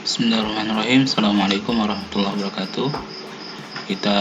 Bismillahirrahmanirrahim. Assalamualaikum warahmatullahi wabarakatuh. Kita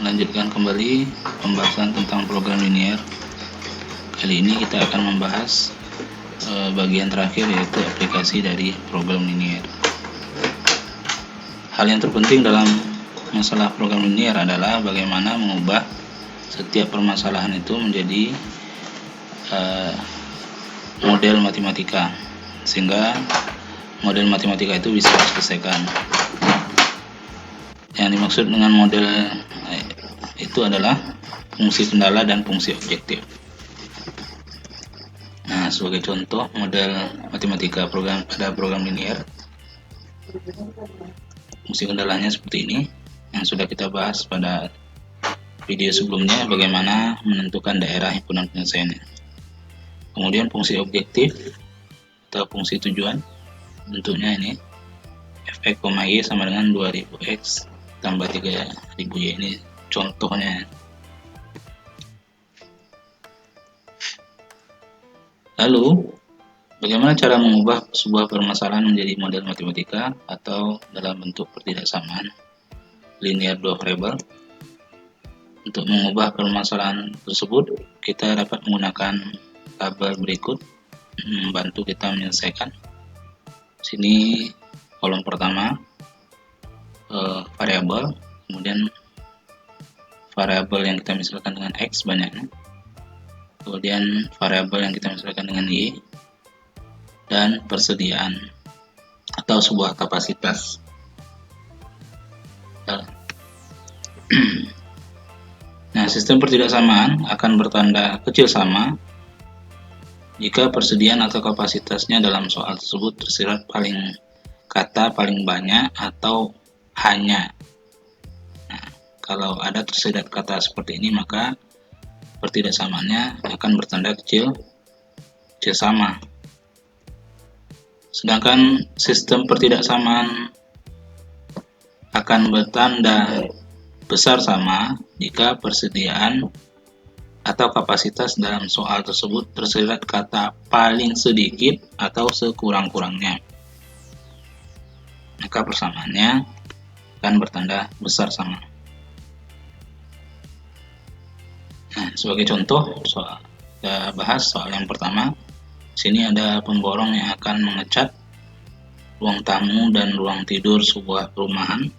lanjutkan kembali pembahasan tentang program linear. Kali ini kita akan membahas bagian terakhir, yaitu aplikasi dari program linear. Hal yang terpenting dalam masalah program linear adalah bagaimana mengubah setiap permasalahan itu menjadi model matematika, sehingga model matematika itu bisa diselesaikan. Yang dimaksud dengan model itu adalah fungsi kendala dan fungsi objektif. Nah, sebagai contoh model matematika pada program linear, fungsi kendalanya seperti ini, yang sudah kita bahas pada video sebelumnya, bagaimana menentukan daerah himpunan penyelesaiannya. Kemudian fungsi objektif atau fungsi tujuan, bentuknya ini fx, y sama dengan 2000x tambah 3000y. Ini contohnya. Lalu bagaimana cara mengubah sebuah permasalahan menjadi model matematika atau dalam bentuk pertidaksamaan linear dua variabel? Untuk mengubah permasalahan tersebut, kita dapat menggunakan tabel berikut membantu kita menyelesaikan. Sini kolom pertama variabel, kemudian variabel yang kita misalkan dengan x banyaknya, kemudian variabel yang kita misalkan dengan y, dan persediaan atau sebuah kapasitas. Nah, sistem pertidaksamaan akan bertanda kecil sama jika persediaan atau kapasitasnya dalam soal tersebut tersirat kata paling banyak atau hanya. Nah, kalau ada tersirat kata seperti ini, maka pertidaksamaannya akan bertanda kecil sama. Sedangkan sistem pertidaksamaan akan bertanda besar sama jika persediaan atau kapasitas dalam soal tersebut tersirat kata paling sedikit atau sekurang-kurangnya. Maka persamaannya akan bertanda besar sama. Nah, sebagai contoh, kita bahas soal yang pertama. Sini ada pemborong yang akan mengecat ruang tamu dan ruang tidur sebuah perumahan.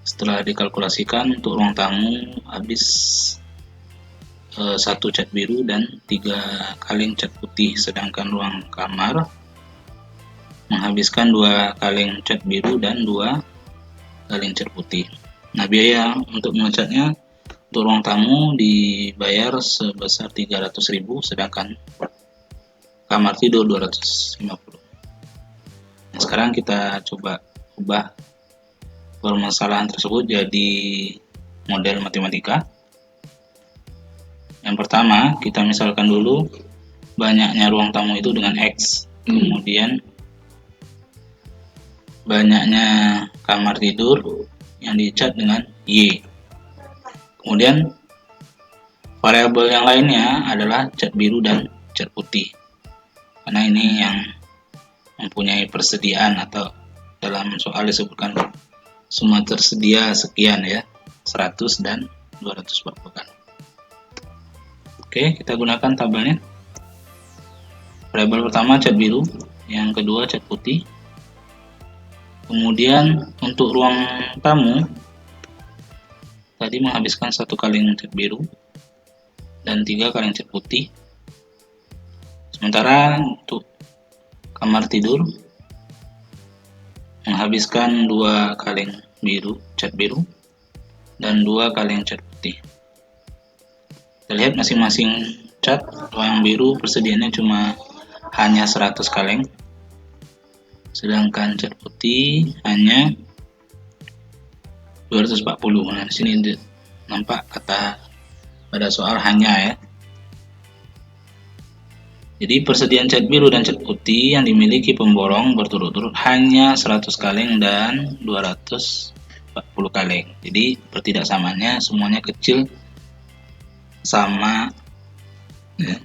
Setelah dikalkulasikan, untuk ruang tamu habis 1 cat biru dan 3 kaleng cat putih, sedangkan ruang kamar menghabiskan 2 kaleng cat biru dan 2 kaleng cat putih. Nah, biaya untuk mengecatnya untuk ruang tamu dibayar sebesar 300.000, sedangkan kamar tidur 250. Nah, sekarang kita coba ubah permasalahan tersebut jadi model matematika. Yang pertama, kita misalkan dulu banyaknya ruang tamu itu dengan X, kemudian banyaknya kamar tidur yang dicat dengan Y. Kemudian variabel yang lainnya adalah cat biru dan cat putih, karena ini yang mempunyai persediaan, atau dalam soal disebutkan semua tersedia sekian ya, 100 dan 240 kan. Oke, kita gunakan tabelnya. Variabel pertama cat biru, yang kedua cat putih. Kemudian untuk ruang tamu tadi menghabiskan 1 kaleng cat biru dan 3 kaleng cat putih. Sementara untuk kamar tidur menghabiskan 2 kaleng cat biru dan 2 kaleng cat putih. Kita lihat masing-masing cat. Ruang biru persediaannya hanya 100 kaleng, sedangkan cat putih hanya 240. Nah, di sini nampak kata pada soal hanya ya. Jadi persediaan cat biru dan cat putih yang dimiliki pemborong berturut-turut hanya 100 kaleng dan 240 kaleng. Jadi pertidaksamaannya semuanya kecil sama ya.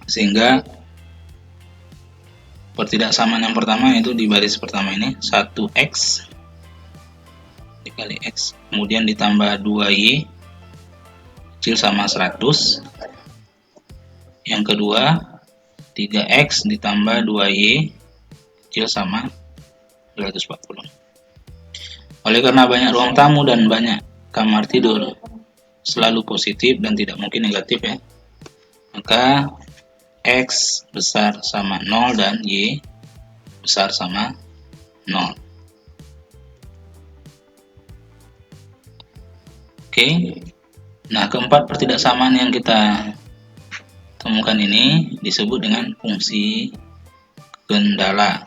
Sehingga pertidaksamaan yang pertama yaitu di baris pertama ini 1x dikali x, kemudian ditambah 2y kecil sama 100. Yang kedua 3x ditambah 2y kecil sama 240. Oleh karena banyak ruang tamu dan banyak kamar tidur selalu positif dan tidak mungkin negatif ya, maka x besar sama 0 dan y besar sama 0. Oke. Nah, keempat pertidaksamaan yang kita temukan ini disebut dengan fungsi kendala.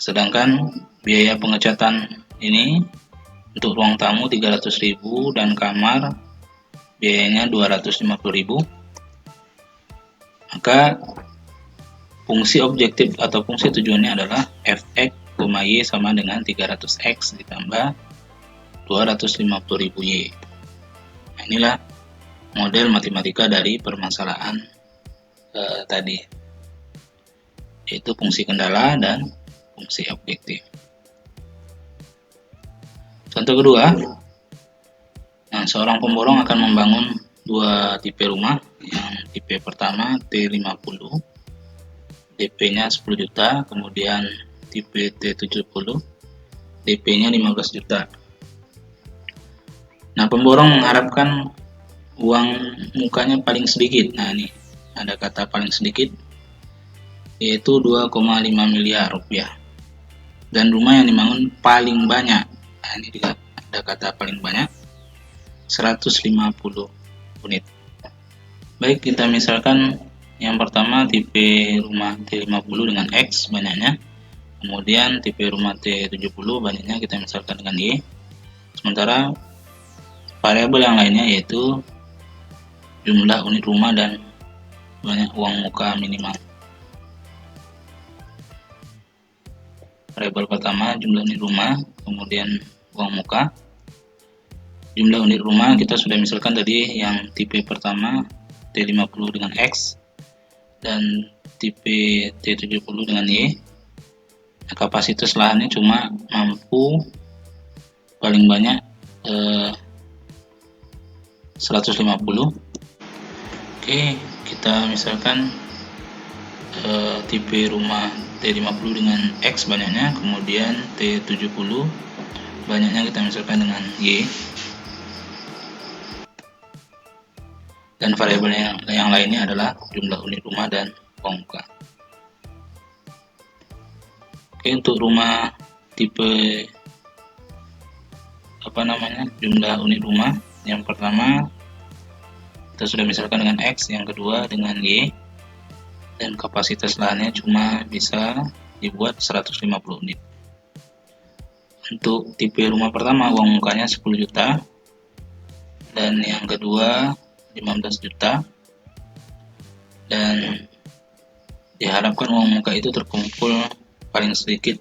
Sedangkan biaya pengecatan ini untuk ruang tamu 300.000 dan kamar biayanya 250.000. Maka fungsi objektif atau fungsi tujuannya adalah fx, y sama dengan 300x ditambah 250.000y. Nah, inilah model matematika dari permasalahan tadi, yaitu fungsi kendala dan fungsi objektif. Contoh kedua, nah, seorang pemborong akan membangun dua tipe rumah. Yang tipe pertama T50, DP-nya 10 juta, kemudian tipe T70, DP-nya 15 juta. Nah, pemborong mengharapkan uang mukanya paling sedikit. Nah, ini ada kata paling sedikit, yaitu 2,5 miliar rupiah. Dan rumah yang dibangun paling banyak. Nah, ini juga ada kata paling banyak, 150 unit. Baik, kita misalkan yang pertama tipe rumah T50 dengan X banyaknya. Kemudian tipe rumah T70 banyaknya kita misalkan dengan Y. Sementara variabel yang lainnya yaitu jumlah unit rumah dan banyak uang muka minimal. Variabel pertama jumlah unit rumah, kemudian uang muka. Jumlah unit rumah kita sudah misalkan tadi yang tipe pertama T50 dengan X dan tipe T70 dengan Y. Nah, kapasitas lahannya cuma mampu paling banyak 150. Oke, kita misalkan tipe rumah T50 dengan X banyaknya, kemudian T70 banyaknya kita misalkan dengan Y, dan variabel yang lainnya adalah jumlah unit rumah dan uang muka. Oke, untuk rumah tipe jumlah unit rumah yang pertama kita sudah misalkan dengan X, yang kedua dengan Y, dan kapasitas lahannya cuma bisa dibuat 150 unit. Untuk tipe rumah pertama uang mukanya 10 juta dan yang kedua 15 juta, dan diharapkan uang muka itu terkumpul paling sedikit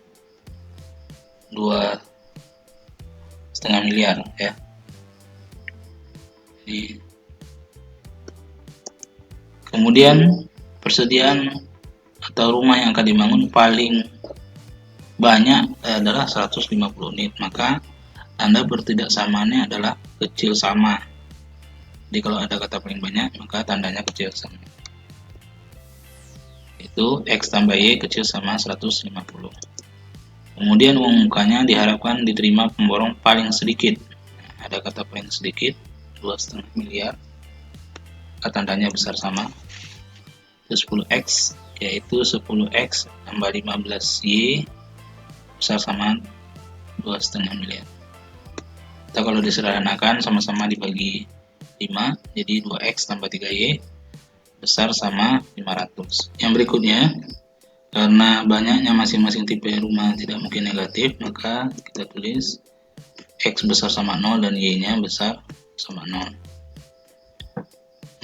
2,5 miliar ya. Kemudian persediaan atau rumah yang akan dibangun paling banyak adalah 150 unit, maka tanda pertidaksamaannya adalah kecil sama. Jadi kalau ada kata paling banyak maka tandanya kecil sama, itu X tambah Y kecil sama 150. Kemudian uang mukanya diharapkan diterima pemborong paling sedikit. Nah, ada kata paling sedikit 2,5 miliar, tandanya besar sama, itu 10X, yaitu 10X tambah 15Y besar sama 2,5 miliar. Kita kalau disederhanakan sama-sama dibagi 5, jadi 2X tambah 3Y besar sama 500. Yang berikutnya, karena banyaknya masing-masing tipe rumah tidak mungkin negatif, maka kita tulis X besar sama 0 dan Y-nya besar sama 0.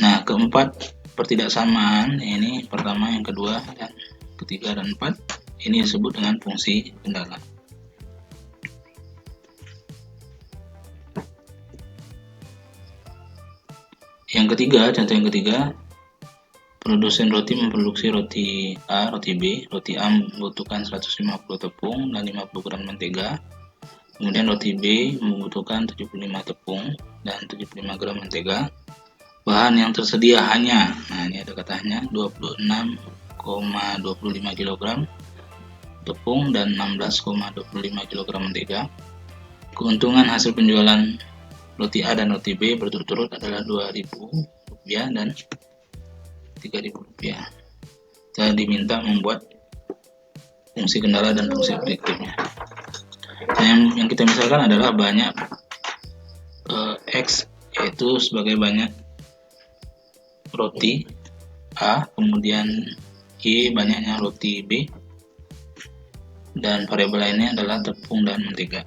Nah, keempat pertidaksamaan, ini pertama, yang kedua, dan ketiga, dan 4, ini disebut dengan fungsi kendala. Yang ketiga, contoh yang ketiga, Produsen roti memproduksi roti A, roti B. Roti A membutuhkan 150 tepung dan 50 gram mentega. Kemudian roti B membutuhkan 75 tepung dan 75 gram mentega. Bahan yang tersedia hanya, nah ini ada katanya, 26,25 kg tepung dan 16,25 kg mentega. Keuntungan hasil penjualan roti A dan roti B berturut-turut adalah Rp2.000 dan Rp3.000. Kita diminta membuat fungsi kendala dan fungsi prediktifnya. Yang kita misalkan adalah banyak X, yaitu sebagai banyak roti A, kemudian Y banyaknya roti B, dan variabel lainnya adalah tepung dan mentega.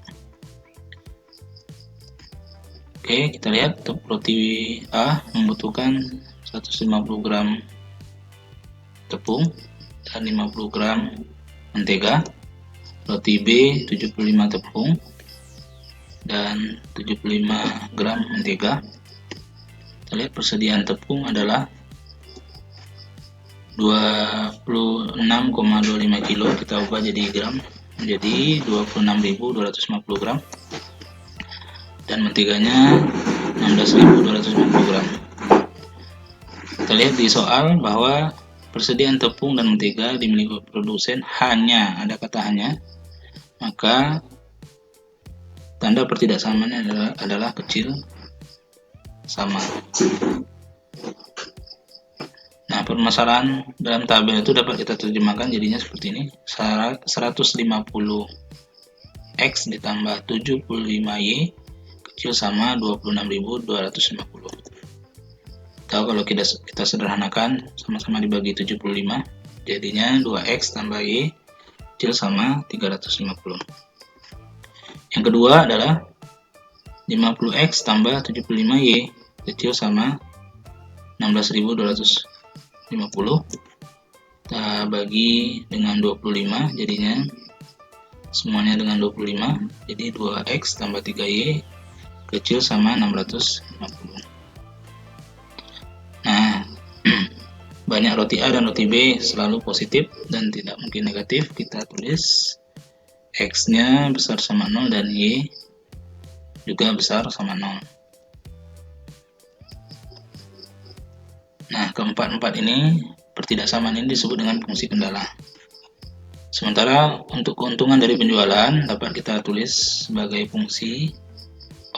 Oke, kita lihat roti A membutuhkan 150 gram tepung dan 50 gram mentega. Roti B 75 tepung dan 75 gram mentega. Kita lihat persediaan tepung adalah 26,25 kilo, kita ubah jadi gram menjadi 26.250 gram, dan menteganya 16.250 gram. Kita lihat di soal bahwa persediaan tepung dan mentega dimiliki produsen hanya, ada kata hanya, maka tanda pertidaksamaan adalah kecil sama. Nah, permasalahan dalam tabel itu dapat kita terjemahkan jadinya seperti ini. 150x ditambah 75y kecil sama 26.250. Tahu kalau kita sederhanakan, sama-sama dibagi 75, jadinya 2x tambah y kecil sama 350. Yang kedua adalah 50x tambah 75y kecil sama 16.250. Kita bagi dengan 25, jadinya semuanya dengan 25, jadi 2x tambah 3y kecil sama 650. Nah, banyak roti A dan roti B selalu positif dan tidak mungkin negatif. Kita tulis x-nya besar sama 0 dan y juga besar sama 0. Nah, keempat-empat ini, pertidaksamaan ini disebut dengan fungsi kendala. Sementara untuk keuntungan dari penjualan dapat kita tulis sebagai fungsi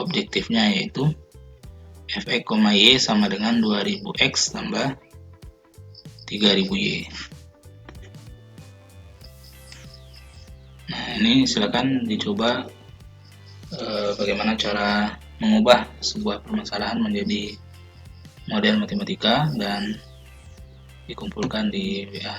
objektifnya, yaitu fx, y sama dengan 2000x tambah 3000y. Nah, ini silakan dicoba bagaimana cara mengubah sebuah permasalahan menjadi model matematika dan dikumpulkan di WA.